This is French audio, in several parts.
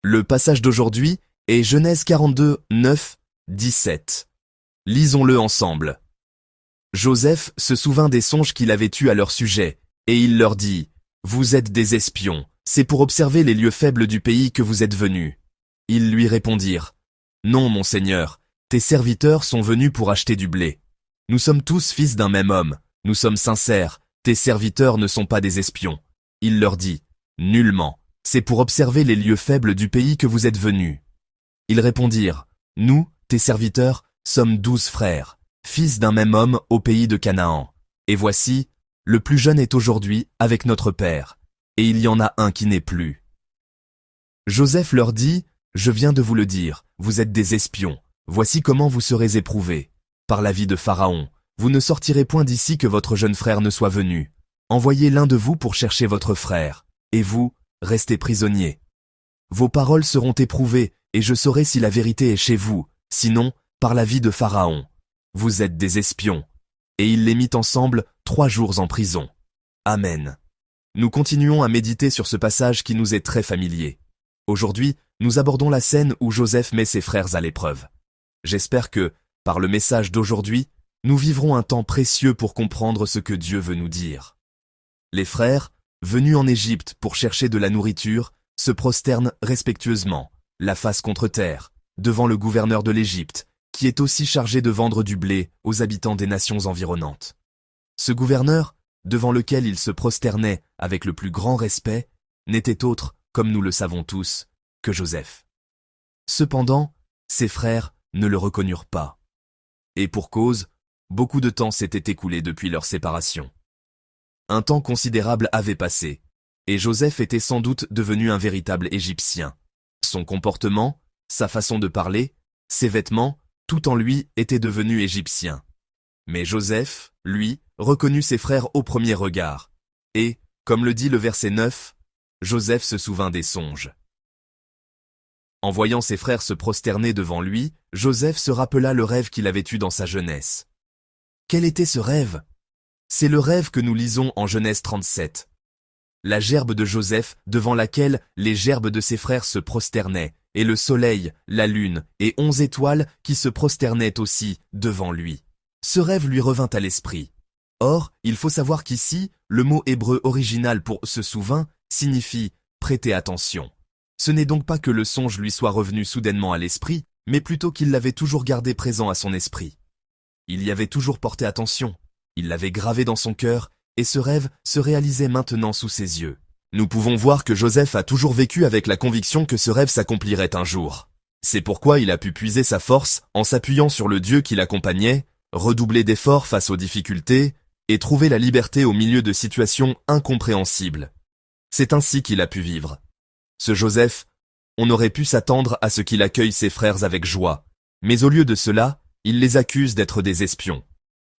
Le passage d'aujourd'hui est Genèse 42, 9, 17. Lisons-le ensemble. Joseph se souvint des songes qu'il avait eus à leur sujet, et il leur dit, « Vous êtes des espions, c'est pour observer les lieux faibles du pays que vous êtes venus. » Ils lui répondirent, « Non, mon Seigneur, tes serviteurs sont venus pour acheter du blé. Nous sommes tous fils d'un même homme, nous sommes sincères, tes serviteurs ne sont pas des espions. » Il leur dit, « Nullement, c'est pour observer les lieux faibles du pays que vous êtes venus. » Ils répondirent, « Nous, tes serviteurs, sommes 12 frères, fils d'un même homme au pays de Canaan. Et voici, le plus jeune est aujourd'hui avec notre père, et il y en a un qui n'est plus. » Joseph leur dit, « Je viens de vous le dire, vous êtes des espions. Voici comment vous serez éprouvés. Par l'avis de Pharaon, vous ne sortirez point d'ici que votre jeune frère ne soit venu. Envoyez l'un de vous pour chercher votre frère, et vous, restez prisonniers. Vos paroles seront éprouvées, et je saurai si la vérité est chez vous, sinon, par l'avis de Pharaon. Vous êtes des espions. » Et il les mit ensemble 3 jours en prison. Amen. Nous continuons à méditer sur ce passage qui nous est très familier. Aujourd'hui, nous abordons la scène où Joseph met ses frères à l'épreuve. J'espère que, par le message d'aujourd'hui, nous vivrons un temps précieux pour comprendre ce que Dieu veut nous dire. Les frères, venus en Égypte pour chercher de la nourriture, se prosternent respectueusement, la face contre terre, devant le gouverneur de l'Égypte, qui est aussi chargé de vendre du blé aux habitants des nations environnantes. Ce gouverneur, devant lequel ils se prosternaient avec le plus grand respect, n'était autre, comme nous le savons tous, que Joseph. Cependant, ses frères ne le reconnurent pas. Et pour cause, beaucoup de temps s'était écoulé depuis leur séparation. Un temps considérable avait passé, et Joseph était sans doute devenu un véritable Égyptien. Son comportement, sa façon de parler, ses vêtements, tout en lui était devenu égyptien. Mais Joseph, lui, reconnut ses frères au premier regard. Et, comme le dit le verset 9, Joseph se souvint des songes. En voyant ses frères se prosterner devant lui, Joseph se rappela le rêve qu'il avait eu dans sa jeunesse. Quel était ce rêve? C'est le rêve que nous lisons en Genèse 37. La gerbe de Joseph devant laquelle les gerbes de ses frères se prosternaient, et le soleil, la lune et 11 étoiles qui se prosternaient aussi devant lui. Ce rêve lui revint à l'esprit. Or, il faut savoir qu'ici, le mot hébreu original pour « se souvint » signifie « prêter attention ». Ce n'est donc pas que le songe lui soit revenu soudainement à l'esprit, mais plutôt qu'il l'avait toujours gardé présent à son esprit. Il y avait toujours porté attention, il l'avait gravé dans son cœur, et ce rêve se réalisait maintenant sous ses yeux. Nous pouvons voir que Joseph a toujours vécu avec la conviction que ce rêve s'accomplirait un jour. C'est pourquoi il a pu puiser sa force en s'appuyant sur le Dieu qui l'accompagnait, redoubler d'efforts face aux difficultés, et trouver la liberté au milieu de situations incompréhensibles. C'est ainsi qu'il a pu vivre. Ce Joseph, on aurait pu s'attendre à ce qu'il accueille ses frères avec joie, mais au lieu de cela, il les accuse d'être des espions.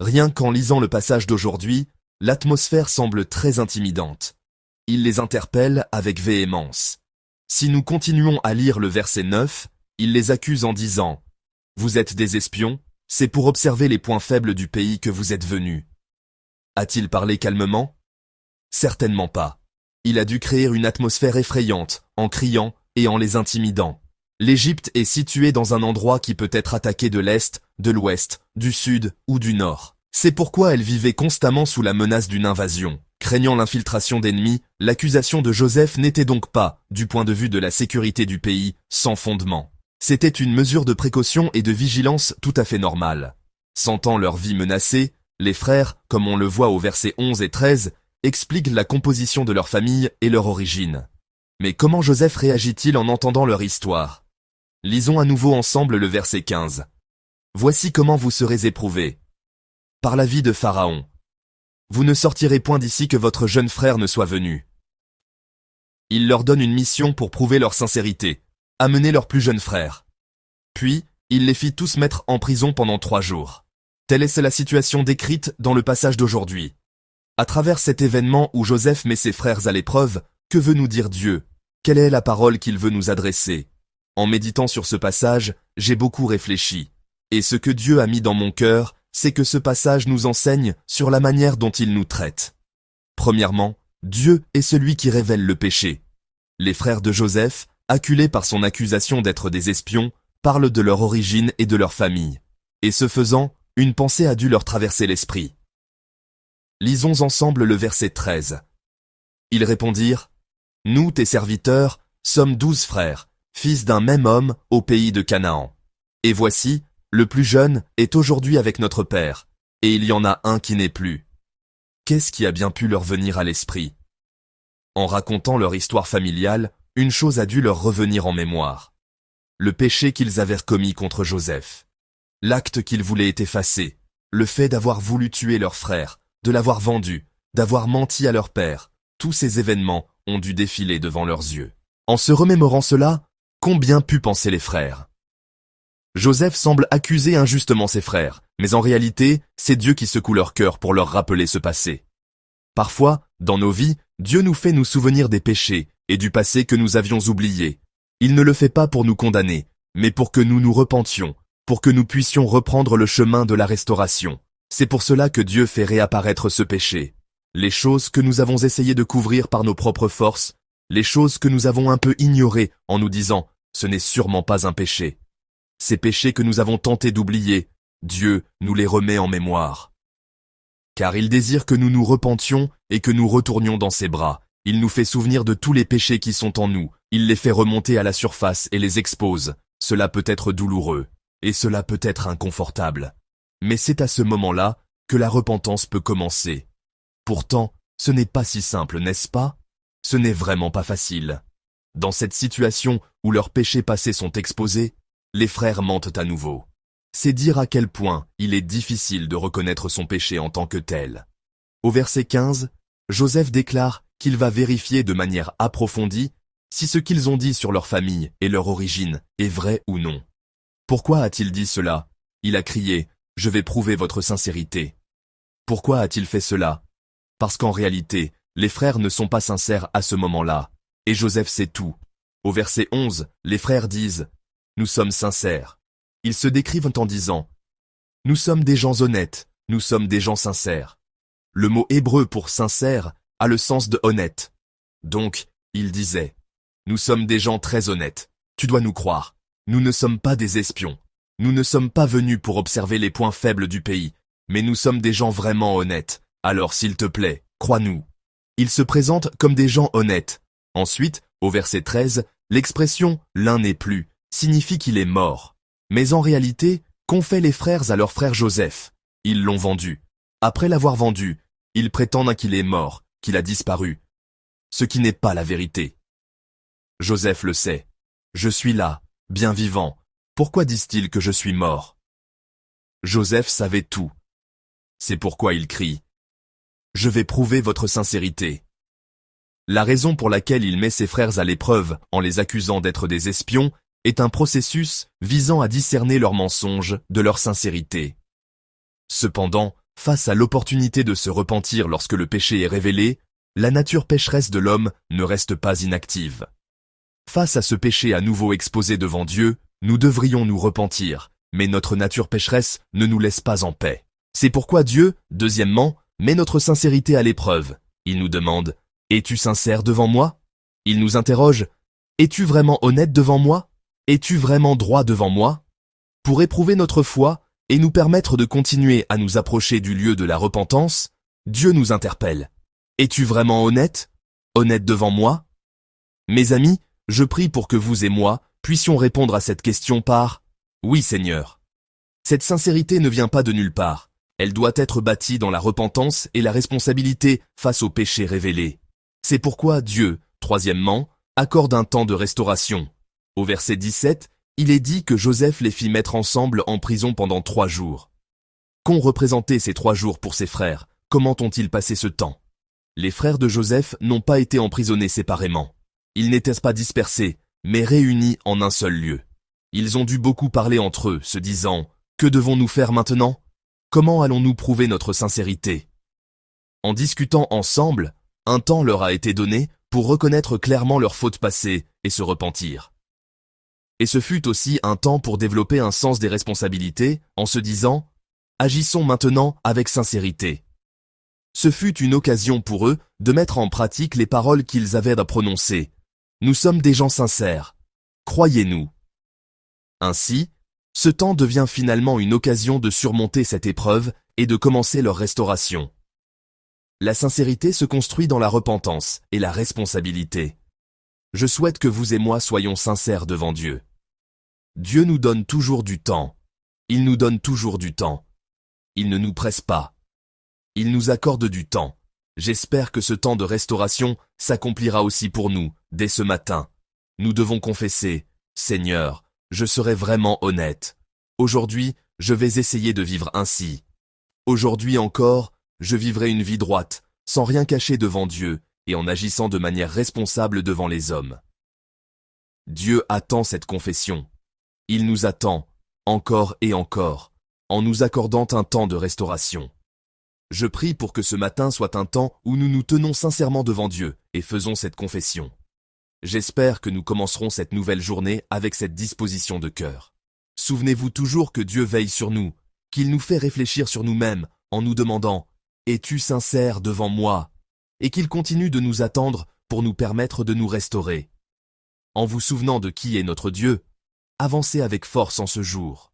Rien qu'en lisant le passage d'aujourd'hui, l'atmosphère semble très intimidante. Il les interpelle avec véhémence. Si nous continuons à lire le verset 9, il les accuse en disant « Vous êtes des espions, c'est pour observer les points faibles du pays que vous êtes venus. » A-t-il parlé calmement? Certainement pas. Il a dû créer une atmosphère effrayante, en criant et en les intimidant. L'Égypte est située dans un endroit qui peut être attaqué de l'Est, de l'Ouest, du Sud ou du Nord. C'est pourquoi elle vivait constamment sous la menace d'une invasion. Craignant l'infiltration d'ennemis, l'accusation de Joseph n'était donc pas, du point de vue de la sécurité du pays, sans fondement. C'était une mesure de précaution et de vigilance tout à fait normale. Sentant leur vie menacée, les frères, comme on le voit au verset 11 et 13, expliquent la composition de leur famille et leur origine. Mais comment Joseph réagit-il en entendant leur histoire? Lisons à nouveau ensemble le verset 15. « Voici comment vous serez éprouvés. Par l'avis de Pharaon. Vous ne sortirez point d'ici que votre jeune frère ne soit venu. » Il leur donne une mission pour prouver leur sincérité, amener leur plus jeune frère. Puis, il les fit tous mettre en prison pendant 3 jours. Telle est la situation décrite dans le passage d'aujourd'hui. À travers cet événement où Joseph met ses frères à l'épreuve, que veut nous dire Dieu? Quelle est la parole qu'il veut nous adresser? En méditant sur ce passage, j'ai beaucoup réfléchi. Et ce que Dieu a mis dans mon cœur, c'est que ce passage nous enseigne sur la manière dont il nous traite. Premièrement, Dieu est celui qui révèle le péché. Les frères de Joseph acculés par son accusation d'être des espions, parlent de leur origine et de leur famille. Et ce faisant, une pensée a dû leur traverser l'esprit. Lisons ensemble le verset 13. Ils répondirent, « Nous, tes serviteurs, sommes 12 frères, fils d'un même homme au pays de Canaan. Et voici, le plus jeune est aujourd'hui avec notre père, et il y en a un qui n'est plus. » Qu'est-ce qui a bien pu leur venir à l'esprit? En racontant leur histoire familiale, une chose a dû leur revenir en mémoire. Le péché qu'ils avaient commis contre Joseph. L'acte qu'ils voulaient effacer. Le fait d'avoir voulu tuer leur frère, de l'avoir vendu, d'avoir menti à leur père. Tous ces événements ont dû défiler devant leurs yeux. En se remémorant cela, combien put penser les frères? Joseph semble accuser injustement ses frères, mais en réalité, c'est Dieu qui secoue leur cœur pour leur rappeler ce passé. Parfois, dans nos vies, Dieu nous fait nous souvenir des péchés et du passé que nous avions oubliés. Il ne le fait pas pour nous condamner, mais pour que nous nous repentions, pour que nous puissions reprendre le chemin de la restauration. C'est pour cela que Dieu fait réapparaître ce péché. Les choses que nous avons essayé de couvrir par nos propres forces, les choses que nous avons un peu ignorées en nous disant « ce n'est sûrement pas un péché ». Ces péchés que nous avons tenté d'oublier, Dieu nous les remet en mémoire. Car il désire que nous nous repentions et que nous retournions dans ses bras. Il nous fait souvenir de tous les péchés qui sont en nous. Il les fait remonter à la surface et les expose. Cela peut être douloureux, et cela peut être inconfortable. Mais c'est à ce moment-là que la repentance peut commencer. Pourtant, ce n'est pas si simple, n'est-ce pas? Ce n'est vraiment pas facile. Dans cette situation où leurs péchés passés sont exposés, les frères mentent à nouveau. C'est dire à quel point il est difficile de reconnaître son péché en tant que tel. Au verset 15, Joseph déclare qu'il va vérifier de manière approfondie si ce qu'ils ont dit sur leur famille et leur origine est vrai ou non. Pourquoi a-t-il dit cela? Il a crié « Je vais prouver votre sincérité ». Pourquoi a-t-il fait cela? Parce qu'en réalité, les frères ne sont pas sincères à ce moment-là, et Joseph sait tout. Au verset 11, les frères disent « Nous sommes sincères ». Ils se décrivent en disant « Nous sommes des gens honnêtes, nous sommes des gens sincères ». Le mot hébreu pour sincère a le sens de honnête. Donc, il disait « Nous sommes des gens très honnêtes, tu dois nous croire. Nous ne sommes pas des espions. Nous ne sommes pas venus pour observer les points faibles du pays, mais nous sommes des gens vraiment honnêtes. Alors s'il te plaît, crois-nous. » Ils se présentent comme des gens honnêtes. Ensuite, au verset 13, l'expression « l'un n'est plus » signifie qu'il est mort. Mais en réalité, qu'ont fait les frères à leur frère Joseph? Ils l'ont vendu. Après l'avoir vendu, ils prétendent qu'il est mort, qu'il a disparu. Ce qui n'est pas la vérité. Joseph le sait. Je suis là, bien vivant. Pourquoi disent-ils que je suis mort? Joseph savait tout. C'est pourquoi il crie « Je vais prouver votre sincérité ». La raison pour laquelle il met ses frères à l'épreuve en les accusant d'être des espions est un processus visant à discerner leurs mensonges de leur sincérité. Cependant, face à l'opportunité de se repentir lorsque le péché est révélé, la nature pécheresse de l'homme ne reste pas inactive. Face à ce péché à nouveau exposé devant Dieu, nous devrions nous repentir, mais notre nature pécheresse ne nous laisse pas en paix. C'est pourquoi Dieu, deuxièmement, met notre sincérité à l'épreuve. Il nous demande « Es-tu sincère devant moi ?» Il nous interroge « Es-tu vraiment honnête devant moi ? Es-tu vraiment droit devant moi ?» Pour éprouver notre foi et nous permettre de continuer à nous approcher du lieu de la repentance, Dieu nous interpelle. « Es-tu vraiment honnête? Honnête devant moi ?» Mes amis, je prie pour que vous et moi puissions répondre à cette question par « Oui Seigneur ». Cette sincérité ne vient pas de nulle part. Elle doit être bâtie dans la repentance et la responsabilité face au péché révélé. C'est pourquoi Dieu, troisièmement, accorde un temps de restauration. Au verset 17, il est dit que Joseph les fit mettre ensemble en prison pendant 3 jours. Qu'ont représenté ces 3 jours pour ses frères? Comment ont-ils passé ce temps? Les frères de Joseph n'ont pas été emprisonnés séparément. Ils n'étaient pas dispersés, mais réunis en un seul lieu. Ils ont dû beaucoup parler entre eux, se disant « Que devons-nous faire maintenant? Comment allons-nous prouver notre sincérité ?» En discutant ensemble, un temps leur a été donné pour reconnaître clairement leurs fautes passées et se repentir. Et ce fut aussi un temps pour développer un sens des responsabilités en se disant « Agissons maintenant avec sincérité ». Ce fut une occasion pour eux de mettre en pratique les paroles qu'ils avaient à prononcer. Nous sommes des gens sincères. Croyez-nous. Ainsi, ce temps devient finalement une occasion de surmonter cette épreuve et de commencer leur restauration. La sincérité se construit dans la repentance et la responsabilité. Je souhaite que vous et moi soyons sincères devant Dieu. Dieu nous donne toujours du temps. Il nous donne toujours du temps. Il ne nous presse pas. Il nous accorde du temps. J'espère que ce temps de restauration s'accomplira aussi pour nous, dès ce matin. Nous devons confesser, Seigneur, je serai vraiment honnête. Aujourd'hui, je vais essayer de vivre ainsi. Aujourd'hui encore, je vivrai une vie droite, sans rien cacher devant Dieu et en agissant de manière responsable devant les hommes. Dieu attend cette confession. Il nous attend, encore et encore, en nous accordant un temps de restauration. Je prie pour que ce matin soit un temps où nous nous tenons sincèrement devant Dieu et faisons cette confession. J'espère que nous commencerons cette nouvelle journée avec cette disposition de cœur. Souvenez-vous toujours que Dieu veille sur nous, qu'il nous fait réfléchir sur nous-mêmes en nous demandant « Es-tu sincère devant moi ?» et qu'il continue de nous attendre pour nous permettre de nous restaurer. En vous souvenant de qui est notre Dieu, avancez avec force en ce jour.